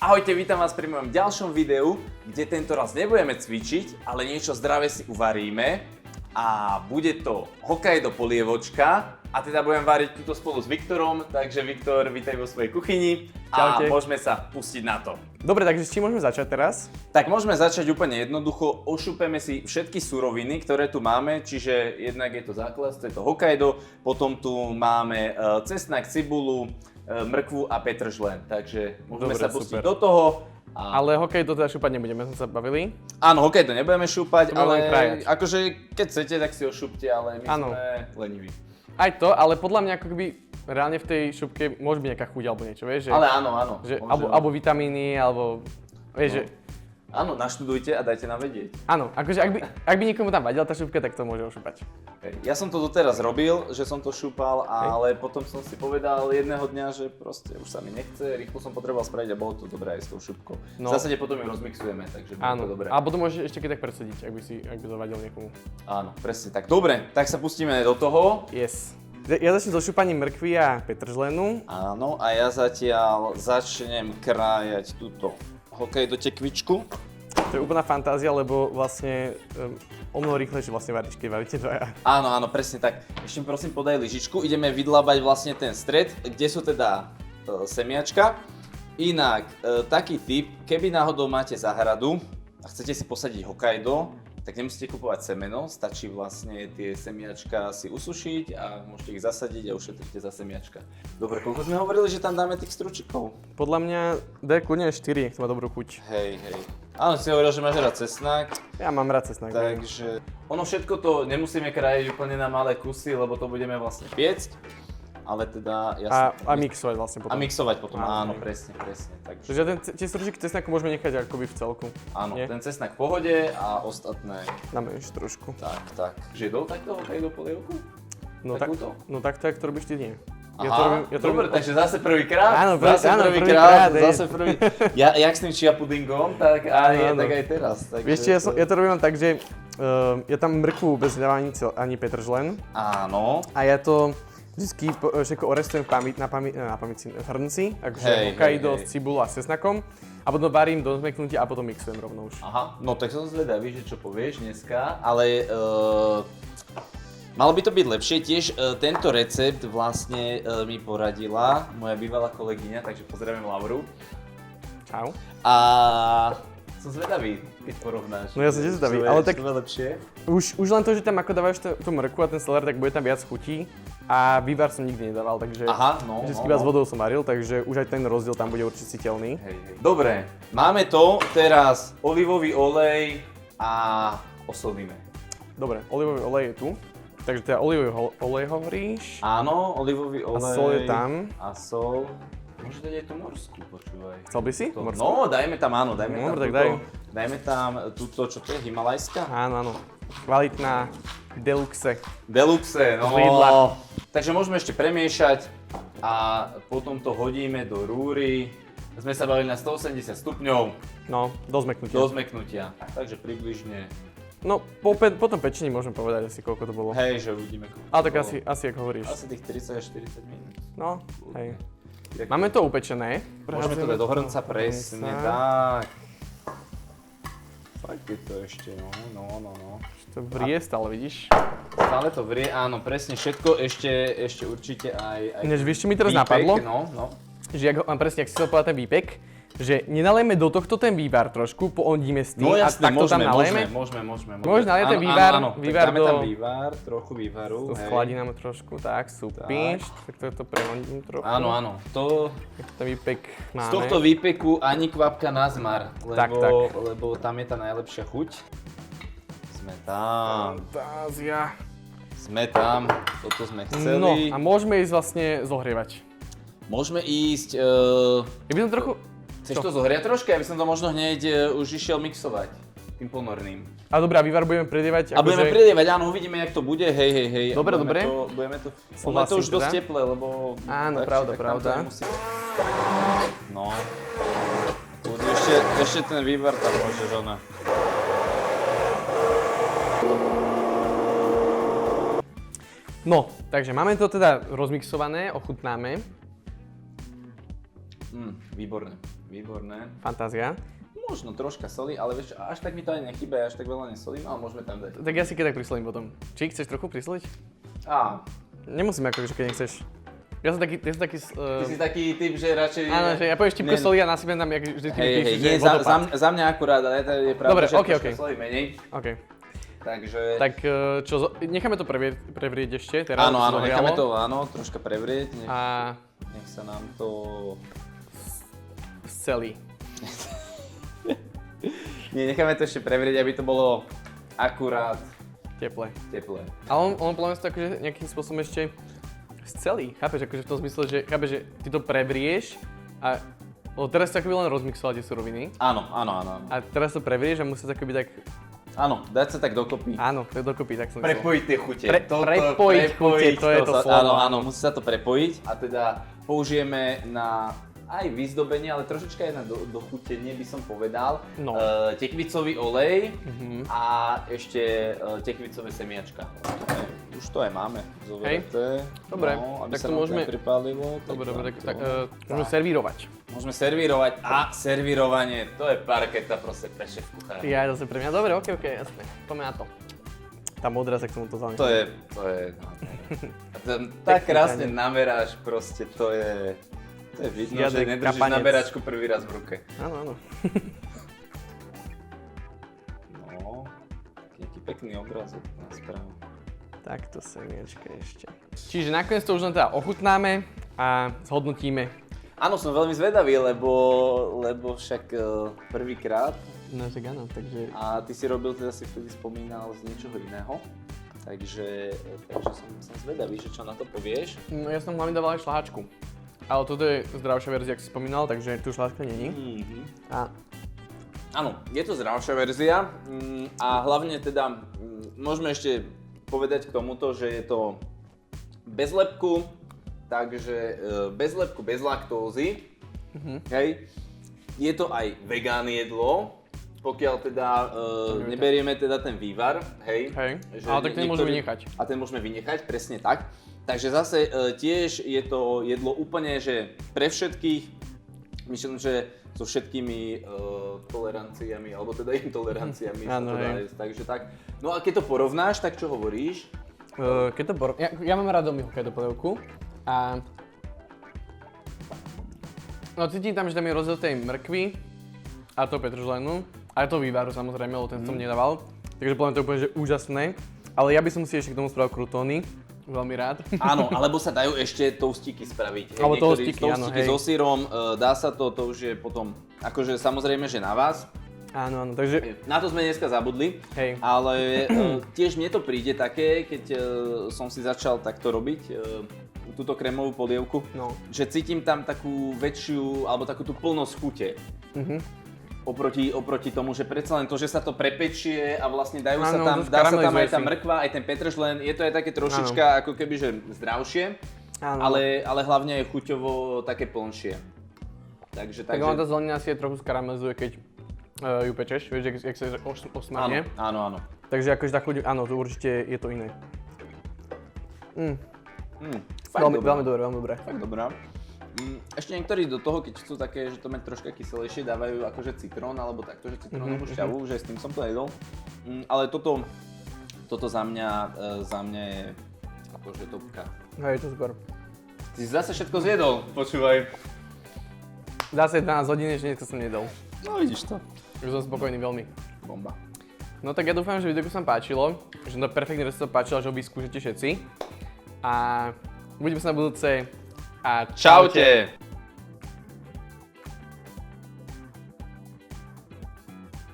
Ahojte, vítam vás pri mojom ďalšom videu, kde tento raz nebudeme cvičiť, ale niečo zdravé si uvaríme. A bude to Hokkaido polievočka. A teda budem variť túto spolu s Viktorom, takže Viktor, vítaj vo svojej kuchyni. Čaute. A môžeme sa pustiť na to. Dobre, takže s čím môžeme začať teraz? Tak môžeme začať úplne jednoducho, ošupeme si všetky suroviny, ktoré tu máme, čiže jednak je to základ, to je to Hokkaido, potom tu máme cesnak, cibulu, mrkvu a petržlen, takže môžeme sa pustiť do toho. Ale Hokkaido teda šúpať nebudeme, sme sa bavili. Áno, Hokkaido nebudeme šúpať, To budeme ale krajať. akože keď chcete, tak si ho šúpte, ale my sme leniví. Aj to, ale podľa mňa ako keby reálne v tej šupke môže byť nejaká chuť alebo niečo, vieš? Že, Ale áno, áno. Že, alebo vitamíny, alebo vieš, že... Áno, naštudujte a dajte nám vedieť. Áno, akože ak by niekomu tam vadila tá šupka, tak to môže ošúpať. Okay. Ja som to doteraz robil, že som to šúpal, ale potom som si povedal jedného dňa, že proste už sa mi nechce, rýchlo som potreboval spraviť a bolo to dobré aj s tou šupkou. No. V zásade potom ju rozmixujeme, takže bolo to dobré. Alebo to môžeš ešte keď tak predsediť, ak by to vadil niekomu. Áno, presne tak. Dobre, tak sa pustíme do toho. Yes. Ja začnem so šúpaním mrkvy a petržlenu. Áno, a ja zatiaľ začnem krájať túto Hokkaido tekvičku. To je úplná fantázia, lebo vlastne o mnoho rýchlejšie vlastne varíš, keď varíte dvaja. Áno, áno, presne tak. Ešte mi prosím podaj lyžičku. Ideme vydlabať vlastne ten stred, kde sú teda semiačka. Inak, taký tip, keby náhodou máte záhradu a chcete si posadiť Hokkaido, tak nemusíte kupovať semeno, stačí vlastne tie semiačka si usušiť a môžete ich zasadiť a ušetríte za semiačka. Dobre, koľko sme hovorili, že tam dáme tých stručikov? Podľa mňa daj kľudne 4, ak to má dobrú chuť. Hej. Áno, si hovoril, že máš rád cesnak. Ja mám rád cesnak. Takže ono všetko to nemusíme krájiť úplne na malé kusy, lebo to budeme vlastne piecť. Ale teda jasne. A mixovať vlastne potom. A mixovať potom, áno, presne. Takže tie stručky cesnaku môžeme nechať akoby v celku. Áno, nie? ten cesnak v pohode a ostatné. Dáme ešte trošku. Tak. Že jedol takto Hokkaido polievku? No tak to robíš ty nie. Aha, dobre, takže zase prvýkrát. Áno, prvýkrát. Zase prvý. Jak s tým chia pudingom, tak aj teraz. Takže vieš, ja to robím tak, že ja tam mrkvu vôbec nedávam ani petržlen. Áno. A ja to vždycky všetko orestujem na pamäti hrnci, akože Hokkaido s cibulou a s cesnakom. A potom varím do zmeknutia a potom mixujem rovno už. Aha, no tak som zvedavý, že čo povieš dneska, ale malo by to byť lepšie. Tiež tento recept vlastne mi poradila moja bývalá kolegyňa, takže pozdravím Lauru. Čau. A som zvedavý, keď porovnáš. No ja som tiež zvedavý, ale tak lepšie. Už len to, že tam ako dávaš tú mrkvu a ten seler, tak bude tam viac chutí. A vývar som nikdy nedával, takže vždycky iba s vodou som varil, takže už aj ten rozdiel tam bude určite citeľný. Hej. Dobre, máme to, teraz olivový olej a osolíme. Dobre, olivový olej je tu. Takže teda olivový olej hovoríš. Áno, olivový olej. A sol je tam. A sol. Môžeš dať aj tú morskú, počúvaj. Chcel by si? Morskú? No, dajme tam, áno, dajme tam tak túto. Dajme tam túto, čo to je, himalajská? Áno. Kvalitná Deluxe. Deluxe, no. Z Lidla. Takže môžeme ešte premiešať a potom to hodíme do rúry. Sme sa bavili na 180 stupňov. No, do zmeknutia. Do zmeknutia. Takže približne. No, po tom pečení môžeme povedať asi koľko to bolo. Hej, že uvidíme koľko. Ale tak asi ako hovoríš. Asi tých 30 až 40 minút. No, hej. Máme to upečené. Môžeme to dať do hrnca, presne tak. Fakt je to ešte, no. To vrie stále, vidíš? Stále to vrie, áno, presne všetko, ešte určite aj Vieš, čo mi teraz výpek, napadlo? No. Že presne, ak si chcel povedať ten výpek, že nenalejeme do tohto ten vývar trošku, poondíme s tým a takto tam nalejeme? Môžeme. Môžeš naliať ten vývar, áno, vývar dáme do... tam vývar, trochu vývaru, To schladíme trošku, tak, súpiš, tak to premondím trochu. Áno, to... Ten výpek máme. Z tohto výpeku ani kvapka na zmar, lebo tam je tá najlepšia chuť. Sme tam. Fantázia. Sme tam, toto sme chceli. No a môžeme ísť vlastne zohrievať. Môžeme ísť... Ja by som trochu... Chceš to zohriať troška? Ja by som to možno hneď už išiel mixovať. Tým ponorným. A dobrá, vývar budeme prelievať. A budeme prelievať, áno, uvidíme, jak to bude. Hej. Dobre. Budeme to... Ono je to už dosť teplé, lebo... Áno, pravda. No. Ešte ten vývar tam môžeš, ona. No, takže máme to teda rozmixované, ochutnáme. Výborné. Výborné. Fantázia. Možno troška soli, ale vieš, až tak mi to ani nechýba, až tak veľa nesolím, ale môžeme tam dať. Tak ja si keď tak prisolím potom. Či chceš trochu prisoliť? Nemusíme akože, keď nechceš. Ja som taký... Ty si taký typ, že radšej... Áno, že ja poviem štipku soli a nasypem tam, jak vždycky píši, že vodopád. Za mňa akurát, ale to je pravda, dobre, že okay. solí menej. OK. Takže... Tak čo, necháme to prevrieť ešte teraz? Áno, necháme to, troška prevrieť. Nech sa nám to... Scelí. Nie, necháme to ešte prevrieť, aby to bolo akurát... Teplé. Ale on podľa mňa to akože nejakým spôsobom ešte scelí, chápeš? Akože v tom zmysle, že chápeš, že ty to prevrieš a teraz sa akoby len rozmixovať tie suroviny. Áno. A teraz to prevrieš a musí sa akoby tak... Áno, dať sa tak dokopy. Áno, tak dokopy, tak som myslel. Prepojiť tie chute. Prepojiť chute, to je to slovo. Áno, musí sa to prepojiť a teda použijeme na aj vyzdobenie, ale trošička aj na dochutenie by som povedal. No. Tekvicový olej a ešte tekvicové semiačka. Už to aj máme zovereté. Dobre, aby tak sa to nám môžeme... nepripálilo. Dobre, tak môžeme servírovať. Môžeme servírovať a servírovanie, to je parketa proste pre šéf kuchára. Ja zase pre mňa, dobre, ok, jasné, poďme na to. Tá modrá sa k tomu to zaujíma. To je, tak krásne nameráš proste, to je vidno, že nedržíš naberačku prvý raz v ruke. Áno. No, nejaký pekný obrazok na správu. Takto semiačka ešte. Čiže nakoniec to už len teda ochutnáme a zhodnotíme. Áno, som veľmi zvedavý, lebo však prvýkrát. No, že áno, takže... A ty si robil, teda si vtedy spomínal z niečoho iného. Takže som zvedavý, že čo na to povieš. No, ja som hlavne dával aj šláčku. Ale toto je zdravšia verzia, ak si spomínal, takže tu šláčka není. Áno, je to zdravšia verzia a hlavne teda môžeme ešte povedať k tomuto, že je to bez lepku, takže bez lepku, bez laktózy. Hej. Je to aj vegán jedlo, pokiaľ teda neberieme teda ten vývar, hej. Ale tak ten môžeme vynechať. A ten môžeme vynechať, presne tak. Takže zase tiež je to jedlo úplne, že pre všetkých, myslím, že so všetkými toleranciami, alebo teda intoleranciami sa to dá jesť, takže tak. No a keď to porovnáš, tak čo hovoríš? Ja mám rád domihlké do polievku a no cítim tam, že tam je rozdiel tej mrkvy a to petržlenu, aj to vývaru samozrejme, lebo ten som nedával, takže podľa mňa to je úplne že úžasné, ale ja by som si ešte k tomu spravil krutóny. Veľmi rád. Áno, alebo sa dajú ešte toastíky spraviť. Alebo toastíky, áno, hej. So syrom, dá sa to už je potom, akože samozrejme, že na vás. Áno, takže... Na to sme dneska zabudli, ale tiež mne to príde také, keď som si začal takto robiť, túto krémovú polievku, že cítim tam takú väčšiu, alebo takú tú plnosť chute. Oproti tomu, že predsa len to, že sa to prepečie a vlastne dá sa tam aj tá mrkva, aj ten petržlen, je to aj také trošička ako keby, že zdravšie, ale hlavne je chuťovo také plnšie. Takže ona tá zelenina si je trochu skaramelizuje, keď ju pečeš, vieš, jak sa osmarne. Áno. Takže akože tá chuť, áno, to určite je to iné. Veľmi dobré. Fakt dobrá. Ešte niektorí do toho, keď chcú také, že to mať troška kyselejšie, dávajú akože citrón alebo takto, že citrónovú šťavu, že s tým som to jedol. Ale toto za mňa je akože topka. Hej, to super. Ty si zase všetko zjedol, počúvaj. Zase 12 hodín, že dneska som nedol. No vidíš to. Už som spokojný veľmi. Bomba. No tak ja dúfam, že videjko sa vám páčilo, že to perfektne, že sa to páčilo, že ho vyskúšate všetci. A uvidíme sa na budúce. A čaute!